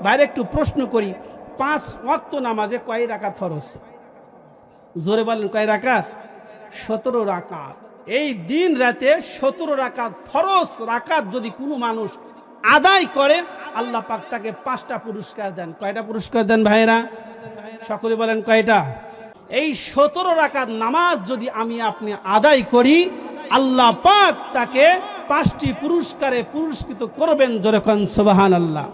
বাইরে একটু প্রশ্ন করি, 5 ওয়াক্ত নামাজে কয় রাকাত ফরজ? জোরে বলেন, কয় রাকাত? 17 রাকাত। এই দিন রাতে 17 রাকাত ফরজ রাকাত যদি কোনো মানুষ আদায় করে, আল্লাহ পাক তাকে 5টা পুরস্কার দেন। কয়টা পুরস্কার দেন ভাইরা? সকলে বলেন কয়টা? এই 17 রাকাত নামাজ যদি আমি আপনি আদায় করি, আল্লাহ পাক তাকে 5টি পুরস্কারে পুরস্কৃত করবেন। যেরকম সুবহানাল্লাহ।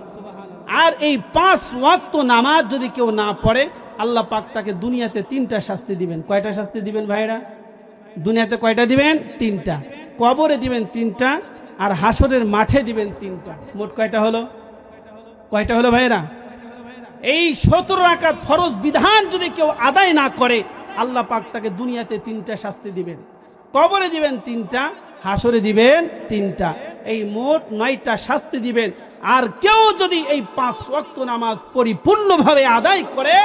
আর এই 5 ওয়াক্ত নামাজ যদি কেউ না পড়ে, আল্লাহ পাক তাকে দুনিয়াতে 3টা শাস্তি দিবেন। কয়টা শাস্তি দিবেন ভাইরা? দুনিয়াতে কয়টা দিবেন? 3টা। কবরে দিবেন 3টা, আর হাসরের মাঠে দিবেন 3টা। মোট কয়টা হলো? কয়টা হলো ভাইরা? এই 17 রাকাত ফরজ বিধান যদি কেউ আদায় না করে, আল্লাহ পাক তাকে দুনিয়াতে 3টা শাস্তি দিবেন, কবরে দিবেন 3টা, হাসরে দিবেন 3টা। এই মোট 9টা শাস্তি দিবেন। আর কেউ যদি এই 5 ওয়াক্ত নামাজ পরিপূর্ণভাবে আদায় করে,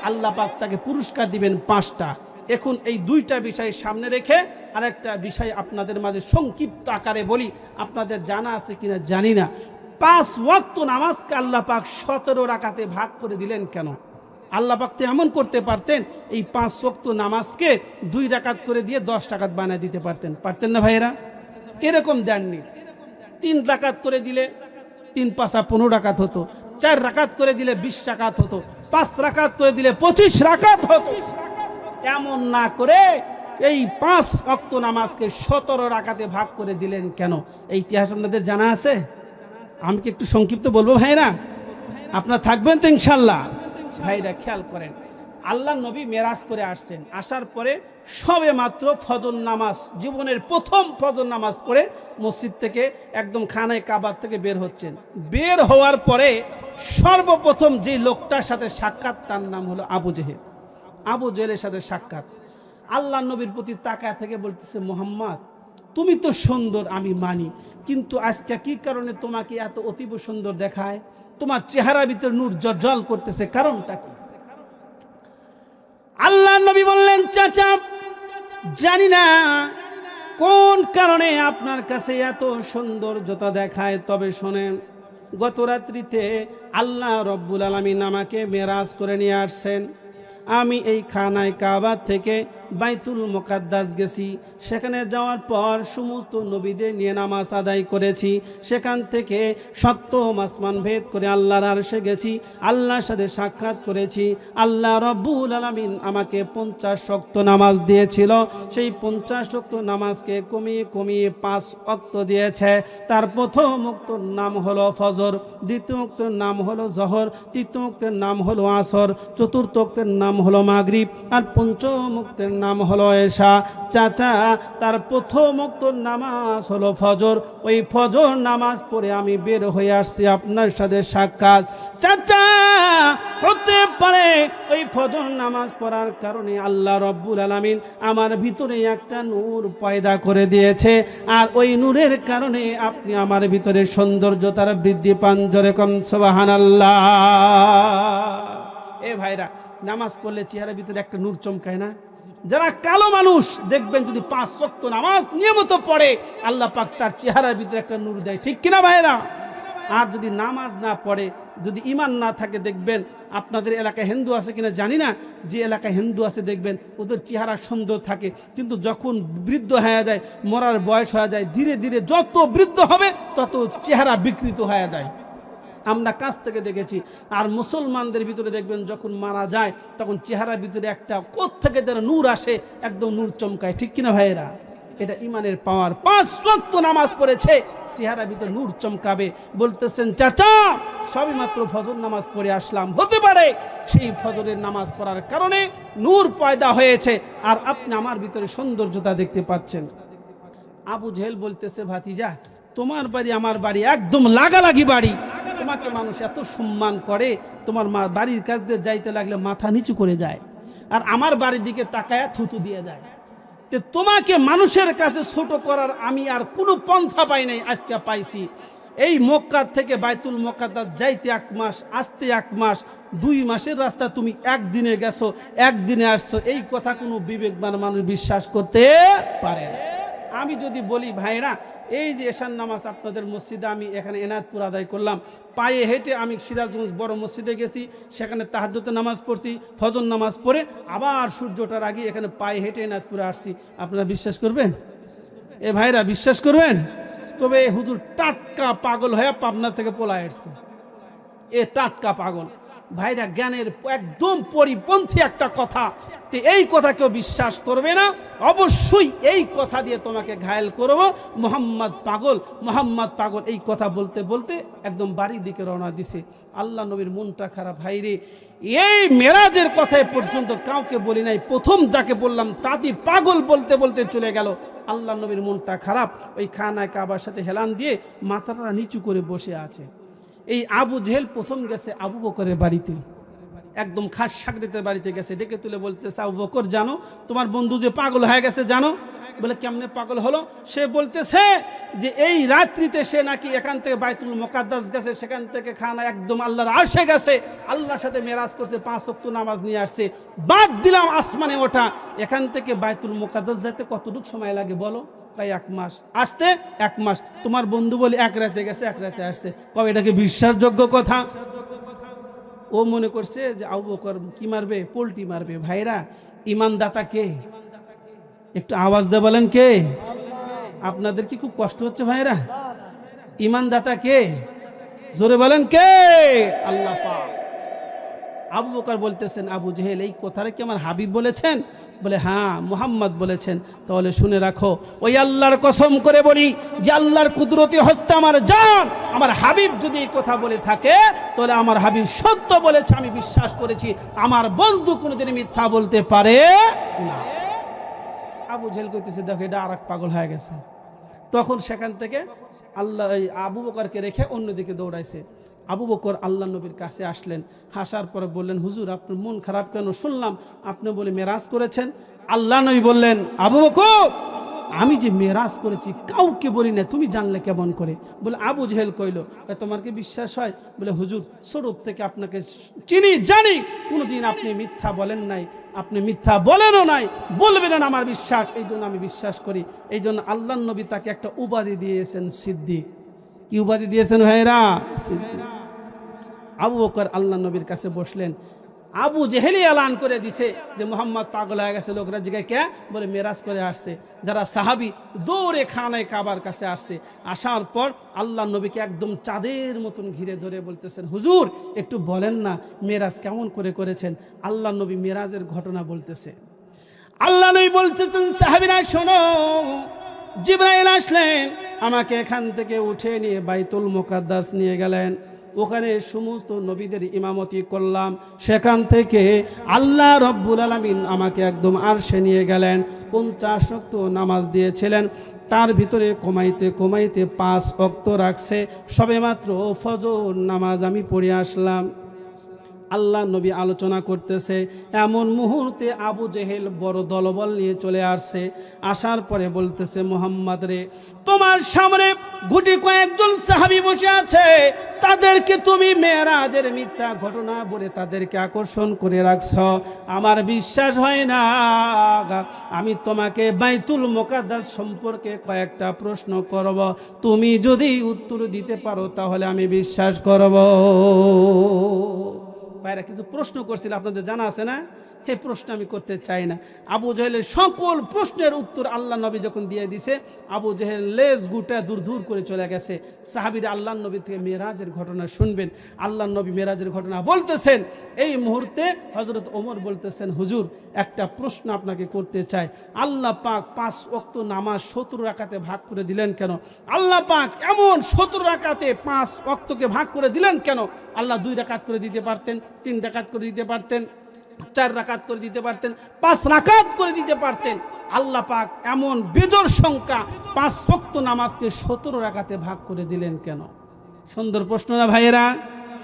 আল্লাহ পাক তাকে পুরস্কার দিবেন 5টা। এখন এই 2টা বিষয় সামনে রেখে আরেকটা বিষয় আপনাদের মাঝে সংক্ষিপ্ত আকারে বলি, আপনাদের জানা আছে কিনা জানি না। 5 ওয়াক্ত নামাজকে আল্লাহ পাক 17 রাকাতে ভাগ করে দিলেন কেন? আল্লাহ পাক তো এমন করতে পারতেন, এই 5 ওয়াক্ত নামাজকে 2 রাকাত করে দিয়ে 10 রাকাত বানিয়ে দিতে পারতেন। পারতেন না ভাইয়েরা? এরকম দেননি। 3 রাকাত করে দিলে 3 পাঁচা 15 রাকাত হতো, 4 রাকাত করে দিলে 20 রাকাত হতো, 5 রাকাত করে দিলে 25 রাকাত হতো। এমন না করে এই 5 ওয়াক্ত নামাজকে 17 রাকাতে ভাগ করে দিলেন কেন? এই ইতিহাস আপনাদের জানা আছে? আমি কি একটু সংক্ষিপ্ত বলবো ভাইরা? আপনারা থাকবেন তো ইনশাল্লাহ? ভাইরা খেয়াল করেন, আল্লাহ নবী মেরাজ করে আসছেন। আসার পরে সবে মাত্র ফজর নামাজ, জীবনের প্রথম ফজর নামাজ পড়ে মসজিদ থেকে একদম খানায় কাবার থেকে বের হচ্ছেন। বের হওয়ার পরে সর্বপ্রথম যে লোকটার সাথে সাক্ষাৎ, তার নাম হলো আবু জেহেল। আবু জেহেলের সাথে সাক্ষাৎ। আল্লাহ নবীর প্রতি তাকায় থেকে বলতেছে, মোহাম্মদ তুমি তো সুন্দর, আমি মানি, কিন্তু আজকে কি কারণে তোমাকে এত অতীব সুন্দর দেখায়? তোমার চেহারার ভিতরে নূর জল করতেছে, কারণটা কি? আল্লাহ নবী বললেন, চাচা জানি না কোন কারণে আপনার কাছে এত সৌন্দর্যতা দেখায়, তবে শোনেন, গত রাত্রিতে আল্লাহ রব্বুল আলামিন আমাকে মেরাজ করে নিয়ে আসছেন। আমি এই খানায় কাবা থেকে বাইতুল মুকাদ্দাস গেছি। সেখানে যাওয়ার পর সমস্ত নবীদের নিয়ে নামাজ আদায় করেছি। সেখান থেকে সপ্তম আসমান ভেদ করে আল্লাহর আরশে গেছি, আল্লাহর সাথে সাক্ষাৎ করেছি। আল্লাহ রব্বুল আলামিন আমাকে 50 ওয়াক্ত নামাজ দিয়েছিল। সেই 50 ওয়াক্ত নামাজকে কমিয়ে কমিয়ে 5 ওয়াক্ত দিয়েছে। তার প্রথম ওয়াক্তর নাম হলো ফজর, দ্বিতীয় ওয়াক্তের নাম হলো জোহর, তৃতীয় ওয়াক্তের নাম হলো আসর, চতুর্থ ওয়াক্তের নাম হলো মাগরিব, আর পঞ্চম ওয়াক্তের নাম হলো এশা। চাচা তার প্রথম ওয়াক্তের নামাজ হলো ফজর। ওই ফজর নামাজ পড়ে আমি বের হয়ে আসছি আপনার সাথে সাক্ষাৎ। চাচা হতে পারে ওই ফজর নামাজ পড়ার কারণে আল্লাহ রব্বুল আলামিন আমার ভিতরে একটা নূর পয়দা করে দিয়েছে, আর ওই নূরের কারণে আপনি আমার ভিতরে সৌন্দর্যতার বৃদ্ধি পান। জোরে কম সুবহানাল্লাহ। এ ভাইরা, নামাজ পড়লে চেহারার ভিতরে একটা নূর চমকায় না? যারা কালো মানুষ দেখবেন, যদি 5 ওয়াক্ত নামাজ নিয়মিত পড়ে, আল্লাহ পাক তার চেহারার ভিতরে একটা নূর দেয়, ঠিক কিনা ভাইরা? আর যদি নামাজ না পড়ে, যদি ঈমান না থাকে, দেখবেন আপনাদের এলাকায় হিন্দু আছে কিনা জানি না, যে এলাকায় হিন্দু আছে দেখবেন ওদের চেহারা সুন্দর থাকে, কিন্তু যখন বৃদ্ধ হয়ে যায়, মরার বয়স হয়ে যায়, ধীরে ধীরে যত বৃদ্ধ হবে তত চেহারা বিকৃত হয়ে যায়। আমরা কাছ থেকে দেখেছি। আর মুসলমানদের ভিতরে দেখবেন যখন মারা যায়, তখন চেহারার ভিতরে একটা কোত্থেকে যেন নূর আসে, একদম নূর চমকায়, ঠিক কিনা ভাইয়েরা? এটা ইমানের পাওয়ার। 5 ওয়াক্ত নামাজ পড়েছে, চেহারার ভিতরে নূর চমকাবে। বলতেছেন, চাচা সবই মাত্র ফজর নামাজ পড়ে আসলাম, হতে পারে সেই ফজরের নামাজ পড়ার কারণে নূর পয়দা হয়েছে, আর আপনি আমার ভিতরে সৌন্দর্যতা দেখতে পাচ্ছেন। আবু জেহেল বলতেছে, ভাতিজা তোমার বাড়ি আমার বাড়ি একদম লাগালাগি বাড়ি, তোমাকে মানুষ এত সম্মান করে, তোমার বাড়ির কাছ দিয়ে যাইতে লাগলে মাথা নিচু করে যায়, আর আমার বাড়ির দিকে তাকায়া থুতু দিয়ে যায়। তোমাকে মানুষের কাছে ছোট করার আমি আর কোনো পন্থা পাই নাই, আজকে পাইছি। এই মক্কা থেকে বাইতুল মুকাদ্দাস যাইতে 1 মাস, আসতে 1 মাস, 2 মাসের রাস্তা তুমি একদিনে গেছো, একদিনে আসছো, এই কথা কোনো বিবেকবান মানুষ বিশ্বাস করতে পারে না। আমি যদি বলি ভাইরা, এই যে এশার নামাজ আপনাদের মসজিদে আমি এখানে এনায়েতপুর আদায় করলাম, পায়ে হেঁটে আমি সিরাজগঞ্জ বড় মসজিদে গেছি, সেখানে তাহাজ্জুদের নামাজ পড়ছি, ফজর নামাজ পড়ে আবার সূর্য ওঠার আগে এখানে পায়ে হেঁটে এনায়েতপুরে আসছি, আপনারা বিশ্বাস করবেন? এ ভাইরা বিশ্বাস করবেন? তবে হুজুর টাটকা পাগল হয়ে পাবনা থেকে পলায় আসছে, এ টাটকা পাগল। ভাইরা জ্ঞানের একদম পরিপন্থী একটা কথা, তো এই কথা কেউ বিশ্বাস করবে না। অবশ্যই এই কথা দিয়ে তোমাকে ঘায়েল করবো, মোহাম্মদ পাগল, মোহাম্মদ পাগল। এই কথা বলতে বলতে একদম বাড়ির দিকে রওনা দিছে। আল্লাহ নবীর মনটা খারাপ। ভাইরে, এই মেরাজের কথায় পর্যন্ত কাউকে বলি নাই, প্রথম যাকে বললাম তাদি পাগল বলতে বলতে চলে গেল। আল্লাহ নবীর মনটা খারাপ। ওই খানায় কাবার সাথে হেলান দিয়ে মাথাটা নিচু করে বসে আছে। এই আবু জেহেল প্রথম গেছে আবু বকরের বাড়িতে, একদম খাস সাগরিতের বাড়িতে গেছে, ডেকে তুলে বলতেছে, আবু বকর জানো তোমার বন্ধু যে পাগল হয়ে গেছে জানো? বলে কেমনে পাগল হলো? সে বলতেছে যে এই রাত্রিতে সে নাকি এখান থেকে বাইতুল মুকাদ্দাস গেছে, সেখান থেকে খানা একদম আল্লাহর আরশে গেছে, আল্লাহর সাথে মেরাজ করছে, 5 ওয়াক্ত নামাজ নিয়ে আসছে। বাদ দিলাম আসমানে ওঠা, এখান থেকে বাইতুল মুকাদ্দাস যেতে কতটুকু সময় লাগে বলো? তাই 1 মাস, আসতে 1 মাস। তোমার বন্ধু বলে 1 রাতে গেছে, 1 রাতে আসছে। কবে এটাকে বিশ্বাসযোগ্য কথা? ও মনে করছে যে আবু বকর কি মারবে? পোল্টি মারবে। ভাইরা, ইমানদাতা কে? একটু আওয়াজ দিয়ে বলেন কে? আপনাদের কি খুব কষ্ট হচ্ছে ভাইরা? ইমানদাতা কে? জোরে বলেন কে? আল্লাহ পাক। আবু বকর বলতেছেন, আবু জেহেল এই কথাটা কি আমার হাবিব বলেছেন? বলে হ্যাঁ, মুহাম্মদ বলেছেন। তাহলে শুনে রাখো, ওই আল্লাহর কসম করে বলি যে আল্লাহর কুদরতি হস্তে আমার জান, আমার হাবিব যদি এই কথা বলে থাকে তাহলে আমার হাবিব সত্য বলেছে, আমি বিশ্বাস করেছি। আমার বন্ধু কোনোদিন মিথ্যা বলতে পারে না। আবু জেহেল কইতেছে, দেখো এটা আর এক পাগল হয়ে গেছে। তখন সেখান থেকে আল্লাহ আবু বকরকে রেখে অন্যদিকে দৌড়াইছে। আবু বকর আল্লাহ নবীর কাছে আসলেন, হাসার পরে বললেন, হুজুর আপনার মন খারাপ কেন? শুনলাম আপনি বলে মেরাজ করেছেন। আল্লাহ নবী বললেন, আবু বকর আমি যে মেরাজ করেছি কাউকে বলি না, তুমি জানলে কেমন করে? বলে আবু জেহেল কইল, তোমার কি বিশ্বাস হয়? বলে হুজুর ছোট থেকে আপনাকে চিনি জানি, কোনোদিন আপনি মিথ্যা বলেন নাই, আপনি মিথ্যা বলেনও নাই, বলবেন না, আমার বিশ্বাস, এই জন্য আমি বিশ্বাস করি। এই জন্য আল্লাহ নবী তাকে একটা উপাধি দিয়েছেন, সিদ্দিক। কি উপাধি দিয়েছেন ভাইরা? সিদ্দিক। আবু বকর আল্লাহ নবীর কাছে বসলেন। আবু জেহেলি এলান করে দিছে যে মোহাম্মদ পাগল হয়ে গেছে। লোকরা জিজ্ঞাসা কে? বলে মেরাজ করে আসছে। যারা সাহাবি দৌড়ে খানায় কাবার কাছে আসছে। আসার পর আল্লাহ নবীকে একদম চাঁদের মতন ঘিরে ধরে বলতেছেন, হুজুর একটু বলেন না মেরাজ কেমন করে করেছেন? আল্লাহ নবী মেরাজের ঘটনা বলতেছে। আল্লাহ নবী বলতেছেন, সাহাবীরা শোনো, জিবরাইল আসলেন, আমাকে এখান থেকে উঠে নিয়ে বাইতুল মুকাদ্দাস নিয়ে গেলেন। ওখানে সমস্ত নবীদের ইমামতি করলাম। সেখান থেকে আল্লাহ রব্বুল আলামিন আমাকে একদম আরশে নিয়ে গেলেন। 50 ওয়াক্ত নামাজ দিয়েছিলেন, তার ভিতরে কমাইতে কমাইতে 5 ওয়াক্ত রাখছে। সবেমাত্র ফজর নামাজ আমি পড়ে আসলাম। আল্লাহ নবী আলোচনা করতেছে, এমন মুহূর্তে আবু জেহেল বড় দলবল নিয়ে চলে আসছে। আসার পরে বলতেছে, মুহাম্মদ রে, তোমার সামনে গুটি কয়েকজন সাহাবী বসে আছে, তাদেরকে তুমি মেরাজের মিথ্যা ঘটনা বলে তাদেরকে আকর্ষণ করে রাখছ। আমার বিশ্বাস হয় না। আমি তোমাকে বাইতুল মুকাদ্দাস সম্পর্কে কয়েকটা প্রশ্ন করব, তুমি যদি উত্তর দিতে পারো তাহলে আমি বিশ্বাস করব। ভাইরা কিছু প্রশ্ন করছিল, আপনাদের জানা আছে না? এই প্রশ্ন আমি করতে চাই না। আবু জেহেলের সকল প্রশ্নের উত্তর আল্লাহ নবী যখন দিয়ে দিছে, আবু জেহেল লেজ গুটা দূর দূর করে চলে গেছে। সাহাবীরা আল্লাহ নবী থেকে মেরাজের ঘটনা শুনবেন। আল্লাহ নবী মেরাজের ঘটনা বলতেছেন। এই মুহূর্তে হযরত ওমর বলতেছেন, হুজুর একটা প্রশ্ন আপনাকে করতে চাই। আল্লাহ পাক 5 ওয়াক্ত নামাজ 17 রাকাতে ভাগ করে দিলেন কেন? আল্লাহ পাক এমন 17 রাকাতে 5 ওয়াক্তকে ভাগ করে দিলেন কেন? আল্লাহ 2 রাকাত করে দিতে পারতেন, 3 রাকাত করে দিতে পারতেন, 4 রাকাত করে দিতে পারতেন, 5 রাকাত করে দিতে পারতেন। আল্লাহ পাক এমন বেজোড় সংখ্যা 5 ওয়াক্ত নামাজকে 17 রাকাতে ভাগ করে দিলেন কেন? সুন্দর প্রশ্ন না ভাইয়েরা?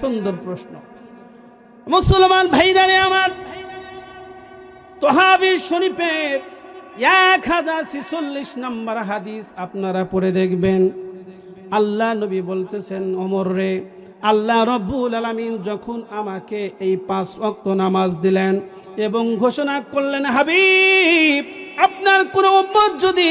সুন্দর প্রশ্ন। মুসলমান ভাইরা রে আমার, তহাবি শরীফের 1046 নম্বর হাদিস আপনারা পড়ে দেখবেন। আল্লাহ নবী বলতেছেন, ওমর রে, আল্লাহ রব্বুল আলামিন যখন আমাকে এই 5 ওয়াক্ত নামাজ দিলেন এবং ঘোষণা করলেন, হাবিব আপনার কোন উম্মত যদি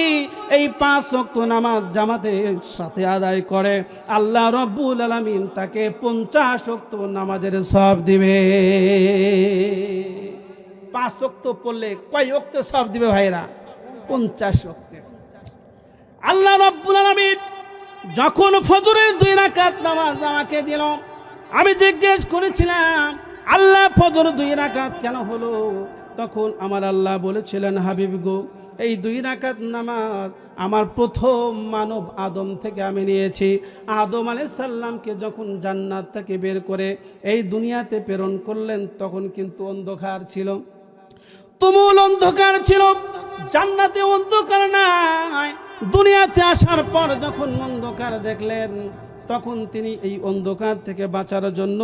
এই 5 ওয়াক্ত নামাজ জামাতের সাথে আদায় করে, আল্লাহ রব্বুল আলামিন তাকে 50 ওয়াক্ত নামাজের সওয়াব দিবে। 5 ওয়াক্ত পড়লে কয় ওয়াক্ত সওয়াব দিবে ভাইরা? 50 ওয়াক্ত। আল্লাহ রব্বুল আলামিন যখন ফজরের 2 রাকাত নামাজ আমাকে দিল, আমি জিজ্ঞেস করেছিলাম আল্লাহ ফজর 2 রাকাত কেন হলো? তখন আমার আল্লাহ বলেছিলেন, হাবিব গো এই 2 রাকাত নামাজ আমার প্রথম মানব আদম থেকে আমি নিয়েছি। আদম আলাইহিস সালামকে যখন জান্নাত থেকে বের করে এই দুনিয়াতে প্রেরণ করলেন, তখন কিন্তু অন্ধকার ছিল, তুমুল অন্ধকার ছিল, জান্নাতে অন্ধকার নাই। দুনিয়াতে আসার পর যখন অন্ধকার দেখলেন, তখন তিনি এই অন্ধকার থেকে বাঁচার জন্য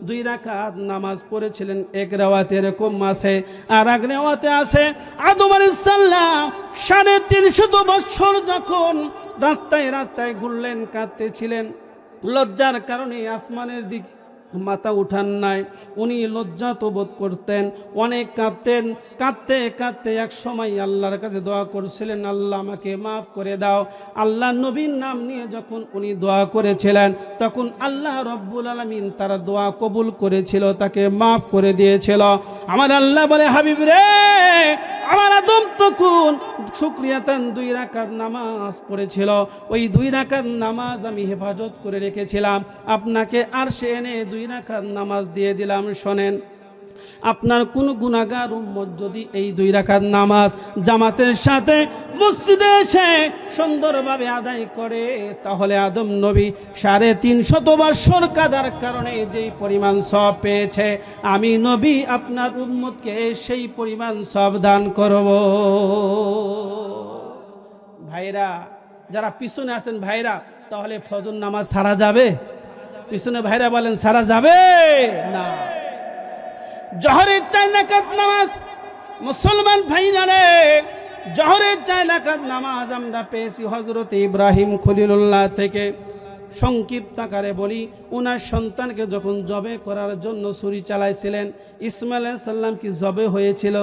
2 রাকাত নামাজ পড়েছিলেন। এক রিওয়ায়াতে এরকম আছে, আর এক রিওয়ায়াতে আছে আদম আলাইহিস সালাম 350 বছর যখন রাস্তায় রাস্তায় ঘুরলেন, কাঁদতেছিলেন, লজ্জার কারণে আসমানের দিকে মাথা উঠান নাই। উনি লজ্জা তো বোধ করতেন, অনেক কাঁদতেন। কাঁদতে কাঁদতে এক সময় আল্লাহর কাছে দোয়া করছিলেন, আল্লাহ আমাকে মাফ করে দাও। আল্লাহ নবীর নাম নিয়ে যখন উনি দোয়া করেছিলেন, তখন আল্লাহ রব্বুল আলামিন তার দোয়া কবুল করেছিল, তাকে মাফ করে দিয়েছিল। আমার আল্লাহ বলে, হাবিব রে আমার আদম তখন শুকরিয়াতান 2 রাকাত নামাজ পড়েছিল, ওই 2 রাকাত নামাজ আমি হেফাজত করে রেখেছিলাম, আপনাকে আরশে এনে 2 রাকাত নামাজ দিয়ে দিলাম। শোনেন, আপনার কোন গুনাহগার উম্মত যদি এই 2 রাকাত নামাজ জামাতের সাথে মসজিদে এসে সুন্দরভাবে আদায় করে, তাহলে আদম নবী 350 বছর কাদার কারণে যেই পরিমাণ সওয়াব পেয়েছে, আমি নবী আপনার উম্মতকে সেই পরিমাণ সওয়াব দান করব। ভাইরা যারা পিছনে আছেন ভাইরা, তাহলে ফজর নামাজ সারা যাবে? পিছনে ভাইরা বলেন সারা যাবে না। জোহরের 4 রাকাত নামাজ মুসলমান ভাইরা রে, জোহরের 4 রাকাত নামাজ আমরা পেয়েছি হযরত ইব্রাহিম খলিলুল্লাহ থেকে। সংক্ষিপ্ত আকারে বলি, ওনার সন্তানকে যখন জবে করার জন্য ছুরি চালাইছিলেন, ইসমাইল আলাইহিস সালাম কি জবে হয়েছিল?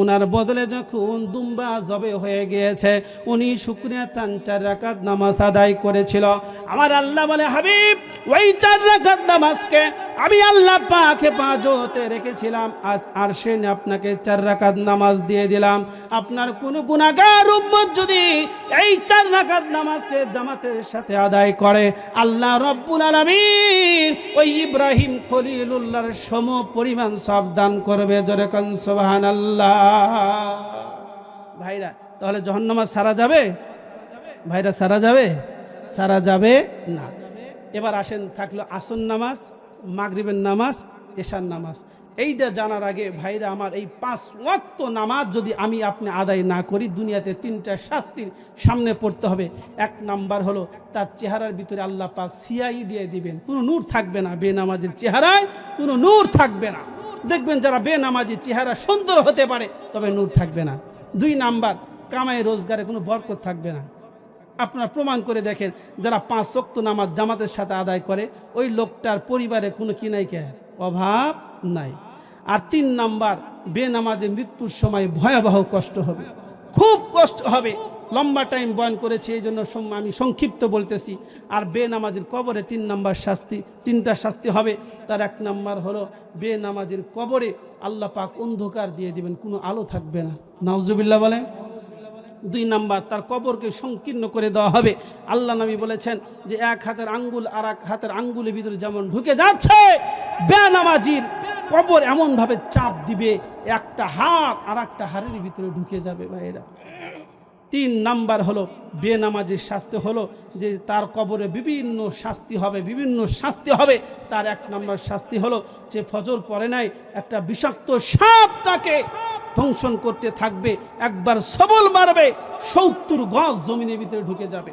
ওনার বদলে যখন দুম্বা জবে হয়ে গিয়েছে, উনি শুকরিয়াতান 4 রাকাত নামাজ আদায় করেছিল। আমার আল্লাহ বলে, হাবিব ওই 4 রাকাত নামাজকে আমি আল্লাহ পাক হেফাজতে রেখেছিলাম, আজ আরশে আপনাকে 4 রাকাত নামাজ দিয়ে দিলাম। আপনার কোন গুনাহগার উম্মত যদি এই 4 রাকাত নামাজকে জামাতের সাথে আদায় করে, আল্লাহ রব্বুল আলামিন ওই ইব্রাহিম খলিলুল্লাহর সম পরিমাণ সওয়াব দান করবে। জোরে কোন সুবহানাল্লাহ। ভাইরা তাহলে জোহর নামাজ সারা যাবে? ভাইরা সারা যাবে? সারা যাবে না। এবার আসেন, থাকলো আসর নামাজ, মাগরিবের নামাজ, এশার নামাজ। এইটা জানার আগে ভাইরা আমার, এই 5 ওয়াক্ত নামাজ যদি আমি আপনি আদায় না করি, দুনিয়াতে 3টা শাস্তির সামনে পড়তে হবে। 1 নাম্বার হলো তার চেহারার ভিতরে আল্লাহ পাক সিয়াই দিয়ে দিবেন, কোনো নূর থাকবে না। বেনামাজের চেহারায় কোনো নূর থাকবে না। দেখবেন যারা বেনামাজি চেহারা সুন্দর হতে পারে, তবে নূর থাকবে না। 2 নাম্বার, কামাই রোজগারে কোনো বরকত থাকবে না। আপনারা প্রমাণ করে দেখেন, যারা 5 ওয়াক্ত নামাজ জামাতের সাথে আদায় করে, ওই লোকটার পরিবারে কোনো কি নাই, কে অভাব নাই। আর 3 নাম্বার, বেনামাজে মৃত্যুর সময় ভয়াবহ কষ্ট হবে, খুব কষ্ট হবে। লম্বা টাইম বয়ান করেছি, এই জন্য আমি সংক্ষিপ্ত বলতেছি। আর বেনামাজির কবরে 3 নাম্বার শাস্তি, 3টা শাস্তি হবে। তার 1 নাম্বার হলো বেনামাজির কবরে আল্লাহ পাক অন্ধকার দিয়ে দিবেন, কোনো আলো থাকবে না। নাউজুবিল্লাহ বলেন। 2 নাম্বার, তার কবরকে সংকীর্ণ করে দেওয়া হবে। আল্লাহ নবী বলেছেন যে 1 হাতের আঙ্গুল আর 1 হাতের আঙ্গুলের ভিতরে যেমন ঢুকে যাচ্ছে, বেনামাজির কবর এমন ভাবে চাপ দিবে, একটা হাত আর একটা হাড়ের ভিতরে ঢুকে যাবে। ভাইরা 3 নাম্বার হলো বেনামাজির শাস্তি হলো যে তার কবরে বিভিন্ন শাস্তি হবে, বিভিন্ন শাস্তি হবে। তার 1 নাম্বার শাস্তি হলো যে ফজর পড়ে নাই, একটা বিষাক্ত সাপ তাকে দংশন করতে থাকবে, একবার সবল মারবে, 70 গজ জমিনের ভিতরে ঢুকে যাবে,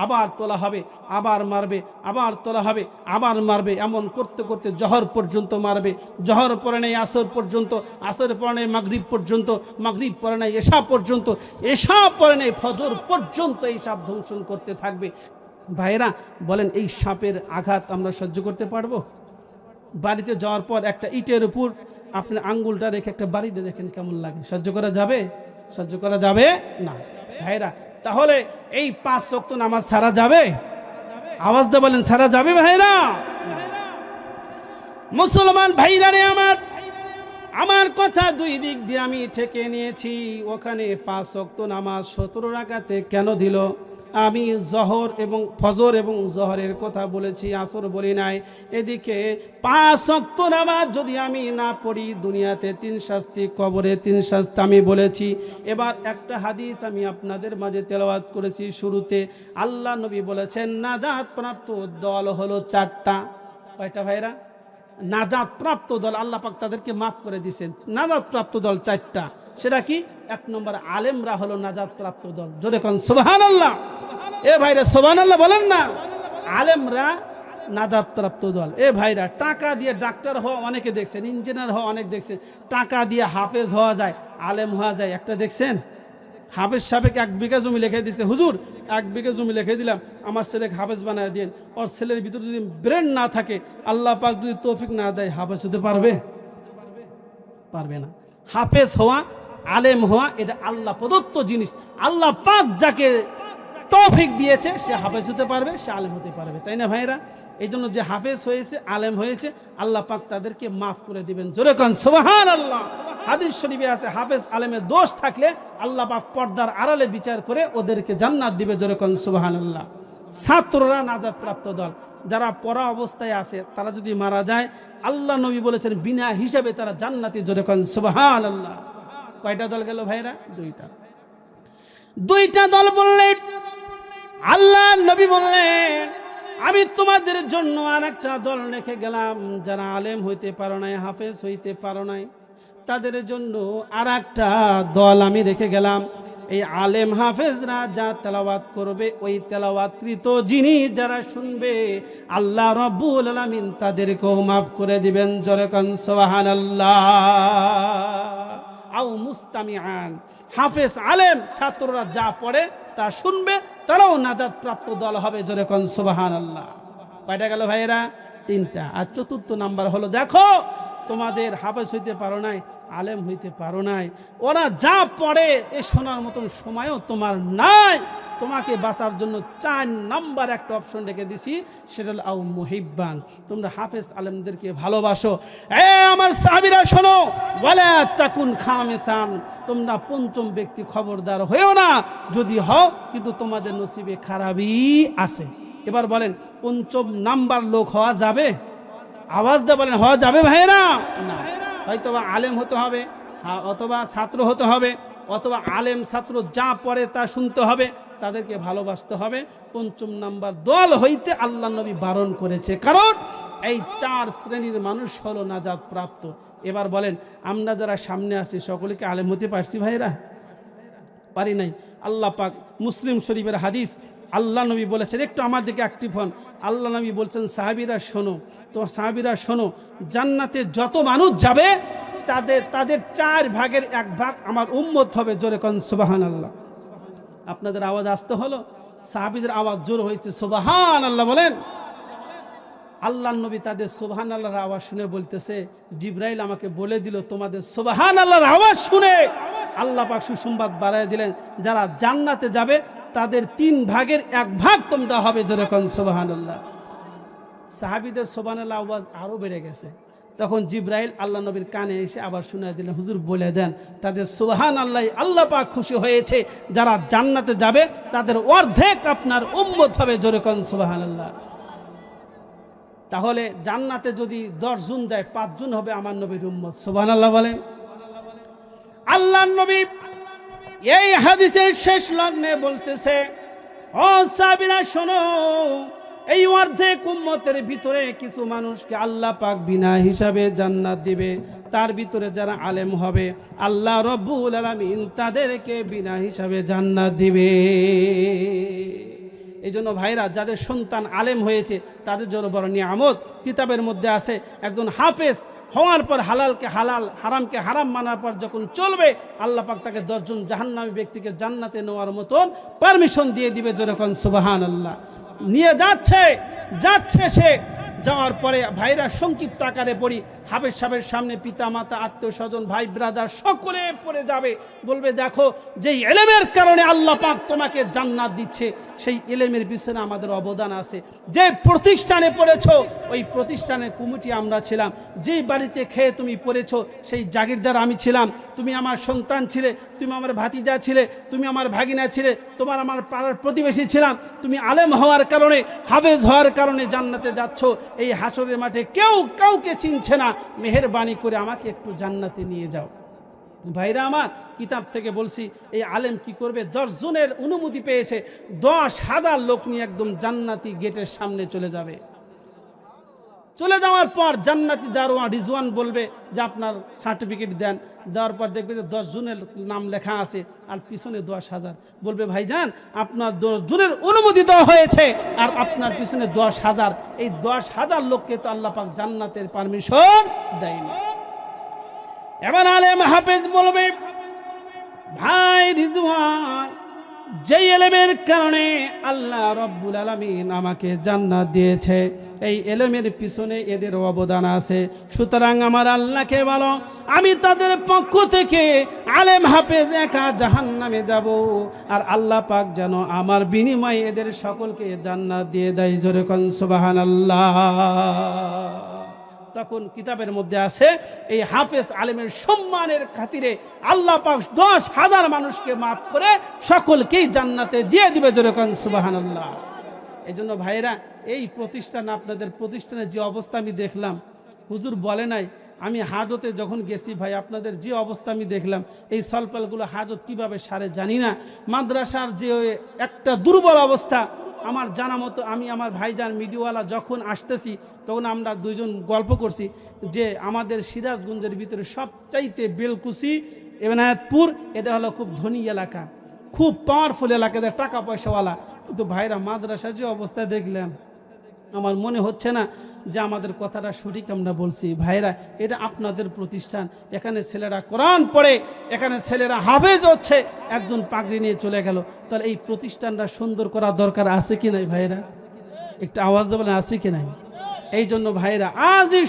আবার তোলা হবে, আবার মারবে, আবার তোলা হবে, আবার মারবে। এমন করতে করতে জহর পর্যন্ত মারবে। জহর পরে নেই আসর পর্যন্ত, আসর পরে নেই মাগরিব পর্যন্ত, মাগরিব পরে নেই এশা পর্যন্ত, এশা পরে নেই ফজর পর্যন্ত এই সাপ দংশন করতে থাকবে। ভাইরা বলেন, এই সাপের আঘাত আমরা সহ্য করতে পারবো? বাড়িতে যাওয়ার পর একটা ইটের উপর আপনি আঙ্গুলটা রেখে একটা বাড়িতে দেখেন কেমন লাগে? সহ্য করা যাবে? সহ্য করা যাবে না ভাইরা। তাহলে এই 5 ওয়াক্ত নামাজ ছাড়া যাবে? আওয়াজ দিয়ে বলেন, ছাড়া যাবে ভাইরা? মুসলমান ভাইরা রে আমার কথা দুই দিক দিয়ে আমি ঠেকে নিয়েছি। ওখানে 5 ওয়াক্ত নামাজ 17 রাকাতে কেন দিল? আমি জহর এবং ফজর এবং জহরের কথা বলেছি, আসর বলি নাই। এদিকে 5 ওয়াক্ত নামাজ যদি আমি না পড়ি, দুনিয়াতে 3 শাস্তি, কবরে 3 শাস্তি আমি বলেছি। এবার একটা হাদিস আমি আপনাদের মাঝে তেলাওয়াত করেছি শুরুতে। আল্লাহ নবী বলেছেন নাজাত প্রাপ্ত দল হলো 4টা। কয়টা ভাইরা? নাজাত প্রাপ্ত দল, আল্লাহ পাক তাদেরকে মাফ করে দিয়েছেন। নাজাত প্রাপ্ত দল 4টা। সেটা কি? 1 নম্বর আলেমরা হলো নাজাত প্রাপ্ত দল। জোরে কোন সুবহানাল্লাহ। এ ভাইরা সুবহানাল্লাহ বলেন না। আলেমরা নাজাত প্রাপ্ত দল। এ ভাইরা, টাকা দিয়ে ডাক্তার হওয়া অনেকে দেখছেন, ইঞ্জিনিয়ার হওয়া অনেক দেখছেন, টাকা দিয়ে হাফেজ হওয়া যায়, আলেম হওয়া যায়। একটা দেখছেন? হাফেজ সাহেবকে 1 বিঘা জমি লিখে দিয়েছে, হুজুর 1 বিঘা জমি লিখে দিলাম, আমার ছেলেকে হাফেজ বানায় দিন। ওর ছেলের ভিতরে যদি ব্রেন না থাকে, আল্লাহ পাক যদি তৌফিক না দেয়, হাফেজ হতে পারবে? পারবে না। হাফেজ হওয়া, আলেম হওয়া এটা আল্লাহ প্রদত্ত জিনিস। আল্লাহ পাক যাকে তৌফিক দিয়েছে সে হাফেজ হতে পারবে, সে আলেম হতে পারবে, তাই না ভাইরা? এই জন্য যে হাফেজ হয়েছে, আলেম হয়েছে, আল্লাহ পাক তাদেরকে মাফ করে দিবেন। জোরে কোন সুবহানাল্লাহ। হাদিস শরীফে আছে, হাফেজ আলেমের দোষ থাকলে আল্লাহ পাক পর্দার আড়ালে বিচার করে ওদেরকে জান্নাত দিবে। জোরে কোন সুবহানাল্লাহ। ছাত্ররা নাজাত প্রাপ্ত দল। যারা পড়া অবস্থায় আছে তারা যদি মারা যায়, আল্লাহ নবী বলেছেন বিনা হিসাবে তারা জান্নাতি। জোরে কোন সুবহানাল্লাহ। কয়টা দল গেল ভাইরা? 2টা দল বললেন। আল্লাহ নবী বললেন আমি তোমাদের জন্য আরেকটা দল রেখে গেলাম, যারা আলেম হইতে পারো নাই, হাফেজ হইতে পারো নাই, তাদের জন্য আরেকটা দল আমি রেখে গেলাম। এই আলেম হাফেজরা যা তেলাওয়াত করবে, ওই তেলাওয়াতকৃত জিনিস যারা শুনবে, আল্লাহ রাব্বুল আলামিন তাদেরকেও মাফ করে দিবেন। জোরে কোন সুবহানাল্লাহ। আও মুস্তামিআন, হাফেজ আলেম ছাত্ররা যা পড়ে তা শুনবে, তারাও নাজাত প্রাপ্ত দল হবে। জোরে কোন সুবহানাল্লাহ। কয়টা গেল ভাইয়েরা? 3টা। আর 4র্থ নাম্বার হলো, দেখো তোমাদের হাফেজ হইতে পারো নাই, আলেম হইতে পারো নাই, ওরা যা পড়ে এ শোনার মতন সময়ও তোমার নাই। তোমাকে বাঁচার জন্য 4 নাম্বার একটা অপশন রেখে দিছি, সেটা হলো আও মুহিব্বান, তোমরা হাফেজ আলেমদেরকে ভালোবাসো। আমার সাহাবীরা শোনো, ওয়ালা তাকুন খামিসান, তোমরা 5ম ব্যক্তি খবরদার হয়েও না। যদি হও কিন্তু তোমাদের নসিবে খারাপই আছে। এবার বলেন, 5ম নাম্বার লোক হওয়া যাবে? আওয়াজ দিয়ে বলেন, হওয়া যাবে ভাইরা? না। হয়তো বা আলেম হতে হবে, অথবা ছাত্র হতে হবে, অথবা আলেম ছাত্র যা পড়ে তা শুনতে হবে, তাদেরকে ভালোবাসতে হবে। 5ম নাম্বার দল হইতে আল্লাহ নবী বারণ করেছে, কারণ এই 4 শ্রেণীর মানুষ হলো নাজাত প্রাপ্ত। এবার বলেন, আমরা যারা সামনে আছি সকলকে আলেম হতে পারছি ভাইরা? পারি নাই। আল্লাহ পাক মুসলিম শরীফের হাদিস, আল্লাহ নবী বলেছেন, একটু আমার দিকে অ্যাক্টিভ হন। আল্লাহ নবী বলছেন, সাহাবীরা শোনো, তোমার সাহাবীরা শোনো, জান্নাতে যত মানুষ যাবে তাদের 4 ভাগের 1 ভাগ আমার উম্মত হবে। জোরে কোন সুবহানাল্লাহ। আপনাদের আওয়াজ আসতে হলো, সাহাবীদের আওয়াজ জোর হয়েছে, সুবহানাল্লাহ বলেন। আল্লাহ নবী তাদের সুবহানাল্লাহর আওয়াজ শুনে বলতেছে, জিবরাইল আমাকে বলে দিল তোমাদের সুবহানাল্লাহর আওয়াজ শুনে আল্লাহ পাক সুসংবাদ বাড়ায় দিলেন, যারা জান্নাতে যাবে তাদের 3 ভাগের 1 ভাগ তোমরা হবে। জোরে কোন সুবহানাল্লাহ। সাহাবীদের সুবহানাল্লাহ আওয়াজ আরো বেড়ে গেছে। তখন জিবরাইল আল্লাহ নবীর কানে এসে আবার শুনায় দিলেন, হুজুর বলে দেন তাদের সুবহানাল্লাহ আল্লাহ পাক খুশি হয়েছে, যারা জান্নাতে যাবে তাদের অর্ধেক আপনার উম্মত হবে। জোরে কোন সুবহানাল্লাহ। তাহলে জান্নাতে যদি 10 জন যায়, 5 জন হবে আমার নবীর উম্মত। সুবহানাল্লাহ বলেন। আল্লাহ নবী এই হাদিসের শেষ লগ্নে বলতেছে, ও সাহাবীরা শোনো, এই অর্ধেক উম্মতের ভিতরে কিছু মানুষকে আল্লাহ পাক বিনা হিসাবে জান্নাত দিবে। তার ভিতরে যারা আলেম হবে, আল্লাহ রাব্বুল আলামিন তাদেরকে বিনা হিসাবে জান্নাত দিবে। এই জন্য ভাইরা, যাদের সন্তান আলেম হয়েছে তাদের জন্য বড় নিয়ামত। কিতাবের মধ্যে আছে, একজন হাফেজ হওয়ার পর হালালকে হালাল, হারামকে হারাম মানার পর যখন চলবে, আল্লাহ পাক তাকে 10 জন জাহান্নামী ব্যক্তিকে জান্নাতে নেওয়ার মতন পারমিশন দিয়ে দিবে। যেরকম সুবহানাল্লাহ। নিয়ে যাচ্ছে সে, যাওয়ার পরে ভাইরা সংক্ষিপ্ত আকারে পড়ি, হাফেজ সাহেবের সামনে পিতা মাতা আত্মীয় স্বজন ভাই ব্রাদার সকলে পড়ে যাবে, বলবে দেখো যেই এলেমের কারণে আল্লাহ পাক তোমাকে জান্নাত দিচ্ছে, সেই এলেমের পিছনে আমাদের অবদান আছে। যে প্রতিষ্ঠানে পড়েছো ওই প্রতিষ্ঠানের কমিটি আমরা ছিলাম, যেই বাড়িতে খেয়ে তুমি পড়েছো সেই জাগিরদার আমি ছিলাম, তুমি আমার সন্তান ছিলে, তুমি আমার ভাতিজা ছিলে, তুমি আমার ভাগিনা ছিলে, তোমার আমার পাড়ার প্রতিবেশী ছিলাম। তুমি আলেম হওয়ার কারণে, হাফেজ হওয়ার কারণে জান্নাতে যাচ্ছ। এই হাসরের মাঠে কেউ কাউকে চিনছে না, মেহেরবানি করে আমাকে একটু জান্নাতে নিয়ে যাও। ভাইরা আমার, কিতাব থেকে বলছি, এই আলেম কি করবে, 10 জনের অনুমতি পেয়েছে, 10,000 লোক নিয়ে একদম জান্নাতি গেটের সামনে চলে যাবে। চলে যাওয়ার পর জান্নাতি দারোয়ান রিজওয়ান বলবে যে আপনার সার্টিফিকেট দেন। দেওয়ার পর দেখবে যে 10 জনের নাম লেখা আছে আর পিছনে 10,000। বলবে ভাইজান আপনার 10 জনের অনুমতি দেওয়া হয়েছে আর আপনার পিছনে 10,000। এই 10,000 লোককে তো আল্লাহ পাক জান্নাতের পারমিশন দেয়নি। এবার আলেম হাফেজ বলবে, ভাই রিজওয়ান, যে এলেমের কারণে আল্লাহ রব্বুল আলামিন আমাকে জান্নাত দিয়েছে, এই এলেমের পিছনে এদের অবদান আছে। সুতরাং আমার আল্লাহকে বলো, আমি তাদের পক্ষ থেকে আলেম হাফেজ একা জাহান্নামে যাব, আর আল্লাহ পাক যেন আমার বিনিময়ে এদের সকলকে জান্নাত দিয়ে দেয়। জোরে কোন সুবহানাল্লাহ। তখন কিতাবের মধ্যে আছে, এই হাফেজ আলেমের সম্মানের খাতিরে আল্লাহ পাক 10,000 মানুষকে মাফ করে সকলকেই জান্নাতে দিয়ে দিবে। যেরকম সুবহানাল্লাহ। এই জন্য ভাইরা, এই প্রতিষ্ঠান, আপনাদের প্রতিষ্ঠানের যে অবস্থা আমি দেখলাম, হুজুর বলে নাই, আমি হাজতে যখন গেছি ভাই, আপনাদের যে অবস্থা আমি দেখলাম, এই সলপালগুলো হাজত কিভাবে সারে জানি না। মাদ্রাসার যে একটা দুর্বল অবস্থা, আমার জানা মতো, আমি আমার ভাইজান মিডিয়াওয়ালা যখন আসতেছি তখন আমরা দুইজন গল্প করছি যে আমাদের সিরাজগঞ্জের ভিতরে সবচাইতে বেলকুচি এনায়েতপুর, এটা হলো খুব ধনী এলাকা, খুব পাওয়ারফুল এলাকা, টাকা পয়সাওয়ালা। কিন্তু ভাইরা, মাদ্রাসার যে অবস্থা দেখলাম, আমার মনে হচ্ছে না যে আমাদের কথাটা সঠিক আমরা বলছি। ভাইরা, এটা আপনাদের প্রতিষ্ঠান, এখানে ছেলেরা কোরআন পড়ে, এখানে ছেলেরা হাফেজ হচ্ছে, একজন পাগড়ি নিয়ে চলে গেল। তাহলে এই প্রতিষ্ঠানটা সুন্দর করার দরকার আছে কি নাই ভাইরা? একটু আওয়াজ দেবেন, আছে কি নাই? এই জন্য ভাইরা, আজই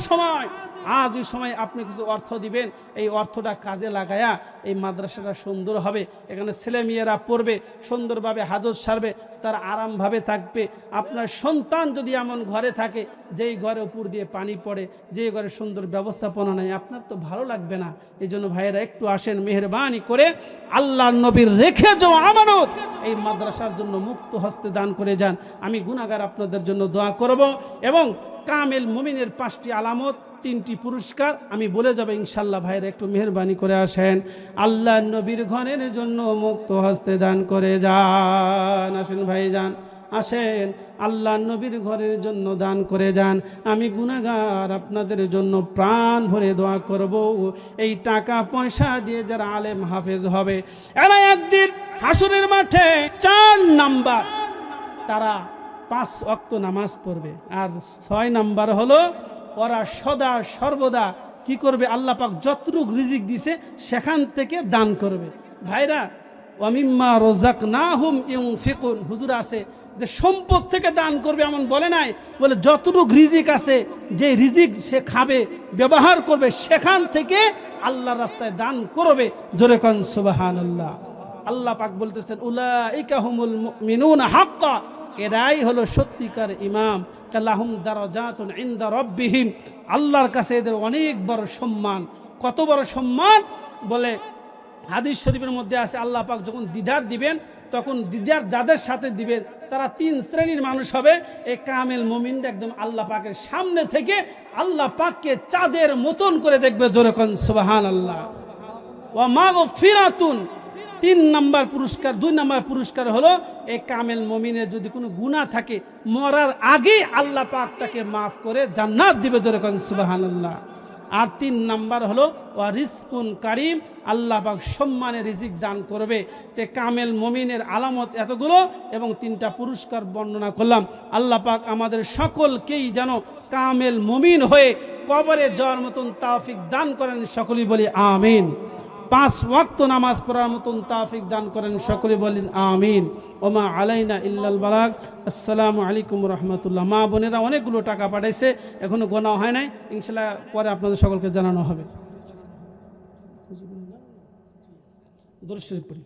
সময় আপনি কিছু অর্থ দিবেন, এই অর্থটা কাজে লাগায়া এই মাদ্রাসাটা সুন্দর হবে, এখানে ছেলে মেয়েরা পড়বে, সুন্দরভাবে হাজত সারবে, তারা আরামভাবে থাকবে। আপনার সন্তান যদি এমন ঘরে থাকে যেই ঘরে উপর দিয়ে পানি পড়ে, যেই ঘরে সুন্দর ব্যবস্থাপনা নাই, আপনার তো ভালো লাগবে না। এই জন্য ভাইয়েরা একটু আসেন, মেহেরবানি করে আল্লাহর নবীর রেখে যাওয়া আমানত এই মাদ্রাসার জন্য মুক্ত হস্তে দান করে যান। আমি গুনাহগার আপনাদের জন্য দোয়া করব, এবং কামেল মুমিনের 5টি আলামত, 3টি পুরস্কার আমি বলে যাব ইনশাল্লাহ। ভাইরা একটু মেহেরবানি করে আসেন, আল্লাহর নবীর ঘরের জন্য মুক্ত হস্তে দান করে যান। আসেন ভাইজান, আসেন, আল্লাহর নবীর ঘরের জন্য দান করে যান। আমি গুনাহগার আপনাদের জন্য প্রাণ ভরে দোয়া করব। এই টাকা পয়সা দিয়ে যারা আলেম হাফেজ হবে, এরা একদিন হাসরের মাঠে 4 নাম্বার, তারা 5 ওয়াক্ত নামাজ পড়বে, আর 6 নাম্বার হলো ওরা সদা সর্বদা কি করবে, আল্লাহ পাক যতটুকু রিজিক দিছে সেখান থেকে দান করবে। ভাইরা, ওয়ামিম্মা রাযাকনাহুম ইউনফিকুন, হুজুর আছে যে সম্পদ থেকে দান করবে এমন বলে নাই, বলে যতটুকু রিজিক আছে, যে রিজিক সে খাবে, ব্যবহার করবে, সেখান থেকে আল্লাহর রাস্তায় দান করবে। জোরে কোন সুবহানাল্লাহ। আল্লাহ পাক বলতেছেন, উলাইকা হুমুল মুমিনুনা হাক্কা, এরাই হলো সত্যিকার ইমাম। লাহুম দারাজাতুন ইনদা রাব্বিহিম, আল্লাহর কাছে এদের অনেক বড় সম্মান। কত বড় সম্মান বলে হাদিস শরীফের মধ্যে আছে, আল্লাহ পাক যখন দিদার দিবেন, তখন দিদার যাদের সাথে দিবেন তারা 3 শ্রেণীর মানুষ হবে। এই কামেল মুমিনরা একদম আল্লাহ পাকের সামনে থেকে আল্লাহ পাককে চাঁদের মতন করে দেখবে। জোরে কোন সুবহানাল্লাহ। ওয়া মাগফিরাতুন, 3 নাম্বার পুরস্কার। 2 নাম্বার পুরস্কার হলো, এই কামেল মুমিনের যদি কোনো গুনাহ থাকে, মরার আগে আল্লাহ পাক তাকে মাফ করে জান্নাত দিবে। জোরে কোন সুবহানাল্লাহ। আর 3 নাম্বার হলো ওয়া রিজকুন কারিম, আল্লাহ পাক সম্মানে রিজিক দান করবে। তে কামেল মুমিনের আলামত এতগুলো এবং 3টা পুরস্কার বর্ণনা করলাম। আল্লাহ পাক আমাদের সকলকেই যেন কামেল মুমিন হয়ে কবরে যাওয়ার মতন তৌফিক দান করেন, সকলেই বলি আমিন। 5 ওয়াক্ত নামাজ পড়ার মতন তৌফিক দান করেন, সকলেই বলেন আমিন। ওমা আলাইনা ইল্লাল বালাগ। আসসালামু আলাইকুম রাহমাতুল্লাহ। মা বোনেরা অনেকগুলো টাকা পাঠাইছে, এখনো গোনা হয় নাই, ইনশাআল্লাহ পরে আপনাদের সকলকে জানানো হবে। দরুদ শরীফ পড়ি।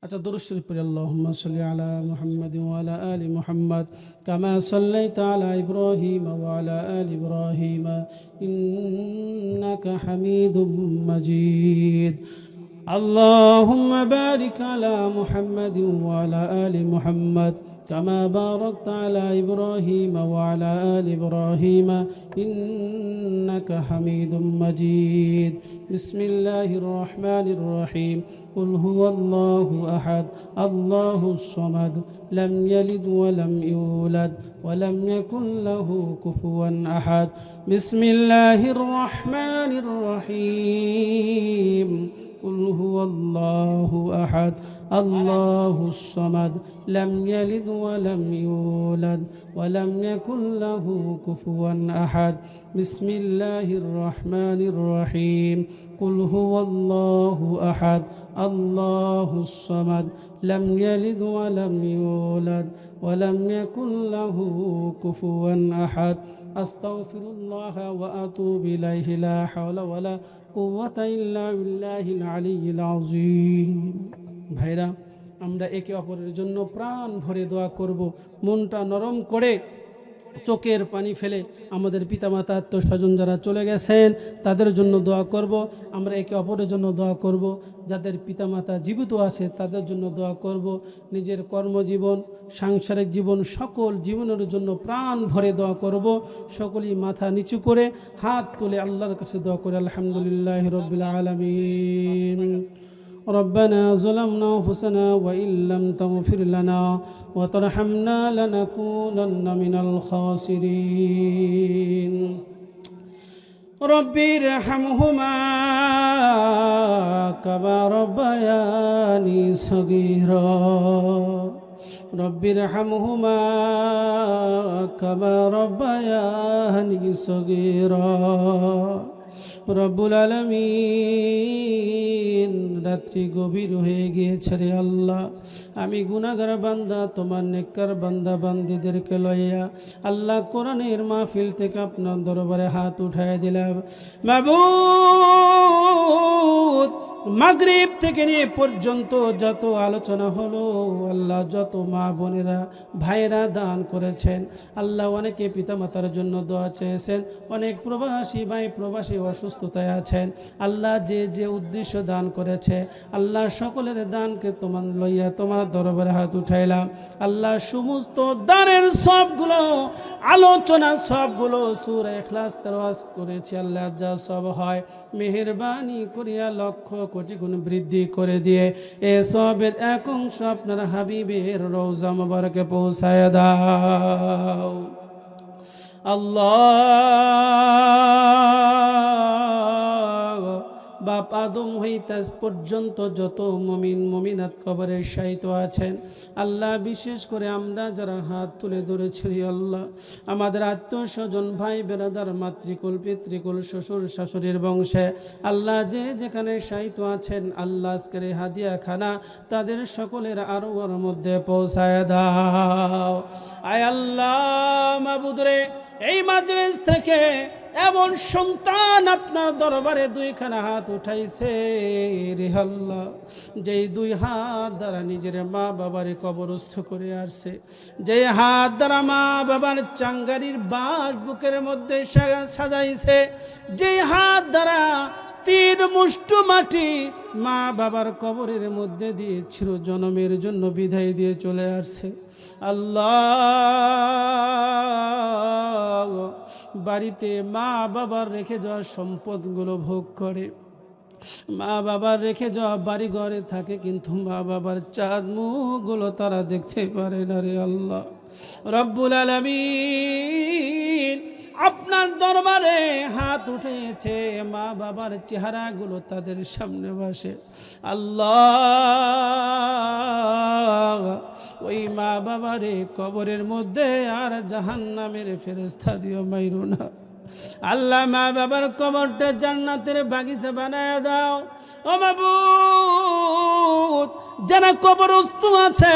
আচ্ছা, দরুদ শরীফ পড়ি। আল্লাহুম্মা সাল্লি আলা মুহাম্মাদ ওয়া আলা আলি মুহাম্মাদ কামা সাল্লাইতা আলা ইব্রাহিম ওয়া আলা আলি ইব্রাহিম ইন্নাকা হামিদুম মাজিদ। আল্লাহুম্মা বারিক আলা মুহাম্মাদ ওয়া আলা আলি মুহাম্মাদ كما باركت على إبراهيم وعلى آل إبراهيم إنك حميد مجيد. بسم الله الرحمن الرحيم. قل هو الله أحد الله الصمد لم يلد ولم يولد ولم يكن له كفوا أحد. بسم الله الرحمن الرحيم. قل هو الله أحد الله الصمد لم يلد ولم يولد ولم يكن له كفوا أحد. بسم الله الرحمن الرحيم. قل هو الله أحد الله الصمد لم يلد ولم يولد ولم يكن له كفوا أحد. أستغفر الله وأتوب إليه لا حول ولا قوة إلا بالله العلي العظيم. ভাইরা, আমরা একে অপরের জন্য প্রাণ ভরে দোয়া করব, মনটা নরম করে চোখের পানি ফেলে আমাদের পিতামাতা আত্মস্বজন যারা চলে গেছেন তাদের জন্য দোয়া করব। আমরা একে অপরের জন্য দোয়া করব, যাদের পিতামাতা জীবিত আছে তাদের জন্য দোয়া করব। নিজের কর্মজীবন, সাংসারিক জীবন, সকল জীবনের জন্য প্রাণ ভরে দোয়া করব। সকলেই মাথা নিচু করে হাত তুলে আল্লাহর কাছে দোয়া করে আলহামদুলিল্লাহি রাব্বিল আলামিন। ربنا ظلمنا أنفسنا وإن لم تغفر لنا وترحمنا لنكونن من الخاسرين. رب ارحمهما كما ربياني صغيرا. رب ارحمهما كما ربياني صغيرا. রব্বুল আলামিন, রাত্রি গভীর হয়ে গিয়েছে রে আল্লাহ, আমি গুনাহগার বান্দা তোমার নেককার বান্দা বান্দীদেরকে লইয়া আল্লাহ কোরআনের মাহফিল থেকে আপনার দরবারে হাত উঠায় দিলাম। মাবুদ, মাগরিব থেকে নিয়ে পর্যন্ত যত আলোচনা হলো আল্লাহ, যত মা বোনেরা ভাইরা দান করেছেন আল্লাহ, অনেকে পিতামাতার জন্য দোয়া চেয়েছেন, অনেক প্রবাসী ভাই প্রবাসী অসুস্থতায় আছেন আল্লাহ, যে যে উদ্দেশ্য দান করেছে আল্লাহ সকলের দানকে তোমার লইয়া তোমার দরবারে হাত উঠাইলাম আল্লাহ। সমস্ত দানের সবগুলো আলোচনা সবগুলো সূরা ইখলাস তেলাওয়াত করেছি আল্লাহ, যা সব হয় মেহেরবানি করিয়া লক্ষ কোটি গুণ বৃদ্ধি করে দিয়ে এ সবের এক অংশ আপনার হাবিবের রওজা মুবারকে পৌঁছায় দাও আল্লাহ। বাপ আদম হইতে আজ পর্যন্ত যত মুমিন মুমিনাত কবরে শায়িত আছেন আল্লাহ, বিশেষ করে আমরা যারা হাত তুলে ধরেছি আল্লাহ, আমাদের আত্মীয়স্বজন ভাই বেরাদার মাতৃকুল পিতৃকুল শ্বশুর শাশুড়ির বংশে আল্লাহ যে যেখানে শায়িত আছেন আল্লাহ, আজকের হাদিয়া খানা তাদের সকলের আরওয়ার মধ্যে পৌঁছায় দাও। আয় আল্লাহ মাবুদ রে, এই মাজলিস থেকে এমন সন্তান আপনার দরবারে দুইখানা হাত উঠাইছে রে আল্লাহ, যেই দুই হাত দ্বারা নিজের মা বাবারে কবরস্থ করে আসছে, যেই হাত দ্বারা মা বাবার চাঙ্গারির বাস বুকের মধ্যে সাজাইছে, যেই হাত দ্বারা 3 মুষ্ঠ মাটি মা বাবার কবরের মধ্যে দিয়ে চির জন্মের জন্য বিদায় দিয়ে চলে আসছে আল্লাহ, বাড়িতে মা বাবার রেখে যাওয়া সম্পদগুলো ভোগ করে মা বাবার রেখে যাওয়া বাড়ি ঘরে থাকে, কিন্তু মা বাবার চাঁদ মুখগুলো তারা দেখতে পারে না রে আল্লাহ। রব্বুল আলামিন আপনার দরবারে হাত উঠেছে, মা বাবার চেহারাগুলো তাদের সামনে বসে। আল্লাহ ওই মা বাবারে কবরের মধ্যে আর জাহান্নামের ফেরেশতা দিও মাইরো না। আল্লাহ মা বাবার কবরটা জান্নাতের বাগিচা বানায় দাও। ও মাবুদ, যারা কবরস্থ আছে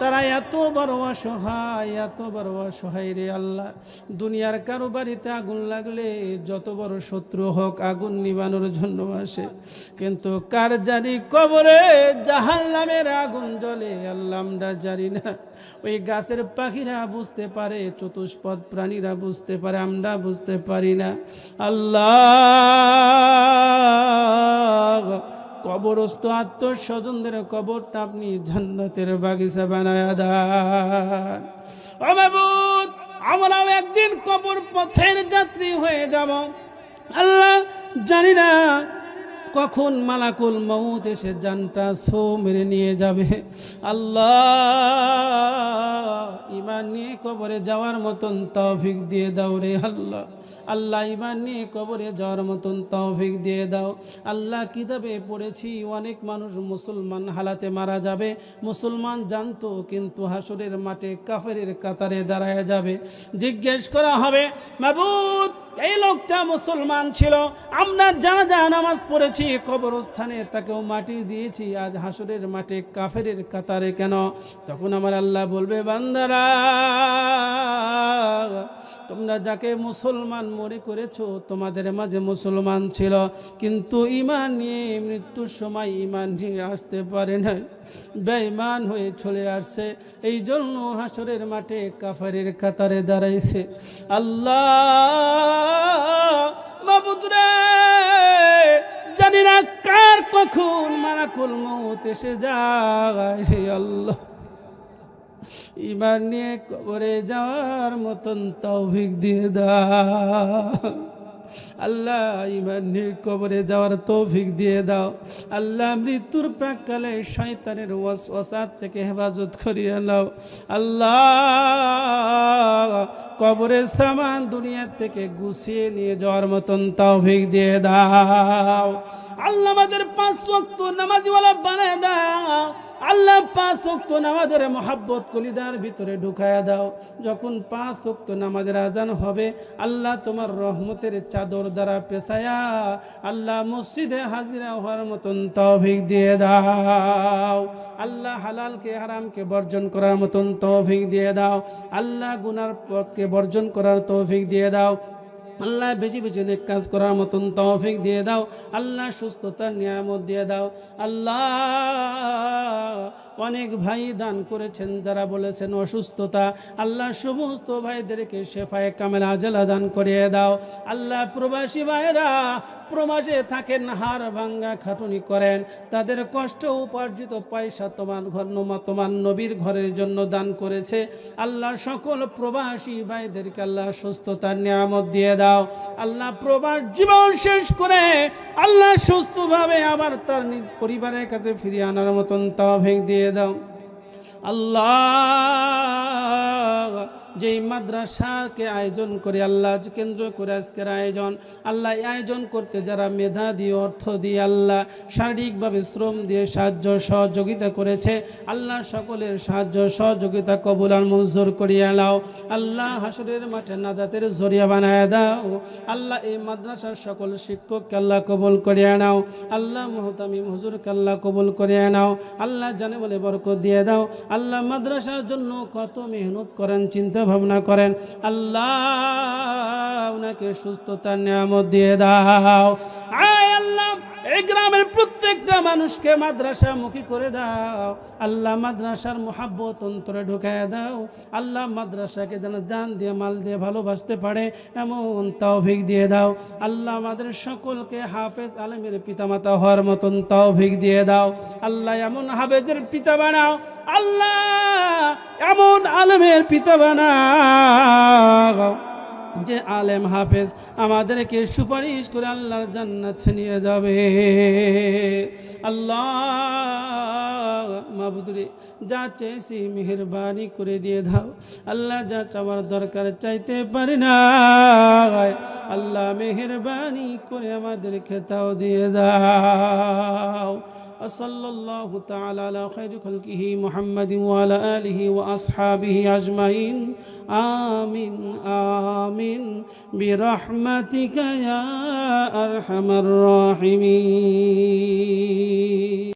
তারা এত বড় অসহায়, এত বড় অসহায় রে আল্লাহ। দুনিয়ার কারো বাড়িতে আগুন লাগলে যত বড় শত্রু হোক আগুন নিবানোর জন্য আসে, কিন্তু কার জানি কবরে জাহান্নামের আগুন জ্বলে আল্লাহ আমরা জানি না। ওই গাছের পাখিরা বুঝতে পারে, চতুষ্পদ প্রাণীরা বুঝতে পারে, আমরা বুঝতে পারি না। আল্লাহ কবরস্থ আত্মস্বজনদের কবরটা আপনি জান্নাতের বাগিচা বানায় দেন। ও মাবুদ, আমরাও একদিন কবর পথের যাত্রী হয়ে যাব আল্লাহ। জানি না কখন মালাকুল মউত এসে জানটা ছো মেরে নিয়ে যাবে। আল্লাহ ঈমান নিয়ে কবরে যাওয়ার মতন তৌফিক দিয়ে দাও রে আল্লাহ। আল্লাহ ঈমান নিয়ে কবরে যাওয়ার মতন তৌফিক দিয়ে দাও আল্লাহ। কিতাবে পড়েছি অনেক মানুষ মুসলমান হালাতে মারা যাবে, মুসলমান জানতো, কিন্তু হাসরের মাঠে কাফেরের কাতারে দাঁড়ায় যাবে। জিজ্ঞেস করা হবে, মাবুদ এই লোকটা মুসলমান ছিল, আমরা জানাজা নামাজ পড়েছি, কবরস্থানে তাকেও মাটি দিয়েছি, আজ হাসরের মাঠে কাফেরের কাতারে কেন? তখন আমার আল্লাহ বলবে, বান্দারা তোমরা যাকে মুসলমান মনে করেছো তোমাদের মাঝে মুসলমান ছিল, কিন্তু ঈমান নিয়ে মৃত্যুর সময় ঈমান নিয়ে আসতে পারে না, বেঈমান হয়ে চলে আসছে, এই জন্য হাসরের মাঠে কাফেরের কাতারে দাঁড়াইছে। আল্লাহ মাবুদ রে, জানি না কার কখন মালাকুল মউত এসে যায় রে আল্লাহ। ঈমান নিয়ে কবরে যাওয়ার মতন তৌফিক দিয়ে দাও আল্লাহ। ঈমান নিয়ে কবরে যাওয়ার তৌফিক দিয়ে দাও আল্লাহ। মৃত্যুর প্রাককালে শয়তানের ওয়াসওয়াসা থেকে হেফাজত করিয়ে নাও আল্লাহ। কবরের সামান দুনিয়া থেকে গুছিয়ে নিয়ে যাওয়ার মতন তৌফিক দিয়ে দাও আল্লাহ। আমাদের 5 ওয়াক্ত নামাজওয়ালা বানায় দাও আল্লাহ। 5 ওয়াক্ত নামাজের মহব্বত কলিদার ভিতরে ঢুকায়া দাও। যখন 5 ওয়াক্ত নামাজের আজান হবে আল্লাহ তোমার রহমতের চাদর দ্বারা পেছায়া আল্লাহ মসজিদে হাজিরা হওয়ার মতন তৌফিক দিয়ে দাও আল্লাহ। হালালকে হারামকে বর্জন করার মতন তৌফিক দিয়ে দাও আল্লাহ। গুনার পথকে বর্জন করার তৌফিক দিয়ে দাও আল্লাহ। বেশি বেশি নেক কাজ করার মতন তৌফিক দিয়ে দাও আল্লাহ। সুস্থতার নিয়ামত দিয়ে দাও আল্লাহ। অনেক ভাই দান করেছেন, যারা বলেছেন অসুস্থতা, আল্লাহ সমস্ত ভাইদেরকে শেফায়ে কামেল আজলা দান করিয়ে দাও আল্লাহ। প্রবাসী ভাইরা প্রবাসে থাকেন, হাড় ভাঙ্গা খাটুনি করেন, তাদের কষ্ট উপার্জিত পয়সা তোমার নবীর ঘরের জন্য দান করেছে আল্লাহ। সকল প্রবাসী ভাইদেরকে আল্লাহ সুস্থতার নিয়ামত দিয়ে দাও আল্লাহ। প্রবাস জীবন শেষ করে আল্লাহ সুস্থভাবে আবার তার নিজ পরিবারের কাছে ফিরিয়ে আনার মতন তৌফিক দিয়ে দাও আল্লাহ। যেই মাদ্রাসাকে আয়োজন করে আল্লাহ, কেন্দ্র করে আজকের আয়োজন আল্লাহ, আয়োজন করতে যারা মেধা দিয়ে, অর্থ দিয়ে আল্লাহ, শারীরিকভাবে শ্রম দিয়ে সাহায্য সহযোগিতা করেছে আল্লাহ, সকলের সাহায্য সহযোগিতা কবুল আর মঞ্জুর করিয়া নাও আল্লাহ। হাসরের মাঠে নাজাতের জরিয়া বানায় দাও আল্লাহ। এই মাদ্রাসার সকল শিক্ষককে আল্লাহ কবুল করিয়া নাও আল্লাহ। মুহতামিম হুজুরকে আল্লাহ কবুল করিয়া নাও আল্লাহ। জানে বলে বরকত দিয়ে দাও আল্লাহ। মাদ্রাসার জন্য কত মেহনত করেন, চিন্তা ভাবনা করেন আল্লাহ, ওনাকে সুস্থতার নিয়ামত দিয়ে দাও আয় আল্লাহ। এই গ্রামের প্রত্যেকটা মানুষকে মাদ্রাসা মুখী করে দাও আল্লাহ। মাদ্রাসার মুহাব্বত অন্তরে ঢুকায় দাও আল্লাহ। মাদ্রাসাকে যেন জান দিয়ে মাল দিয়ে ভালোবাসতে পারে এমন তৌফিক দিয়ে দাও আল্লাহ। আমাদের সকলকে হাফেজ আলেমের পিতামাতা হওয়ার মতন তৌফিক দিয়ে দাও আল্লাহ। এমন হাফেজের পিতা বানাও আল্লাহ, এমন আলেমের পিতা বানাও যে আলেম হাফেজ আমাদেরকে সুপারিশ করে আল্লাহর জান্নাতে নিয়ে যাবে। আল্লাহ মাবুদরে যা চেয়েছি মেহেরবানি করে দিয়ে দাও। আল্লাহ যা চাওয়ার দরকার চাইতে পারি না, আল্লাহ মেহেরবানি করে আমাদেরকে তাও দিয়ে দাও। وصلى الله تعالى على خير خلقه محمد وعلى آله وأصحابه أجمعين آمين آمين برحمتك يا أرحم الراحمين.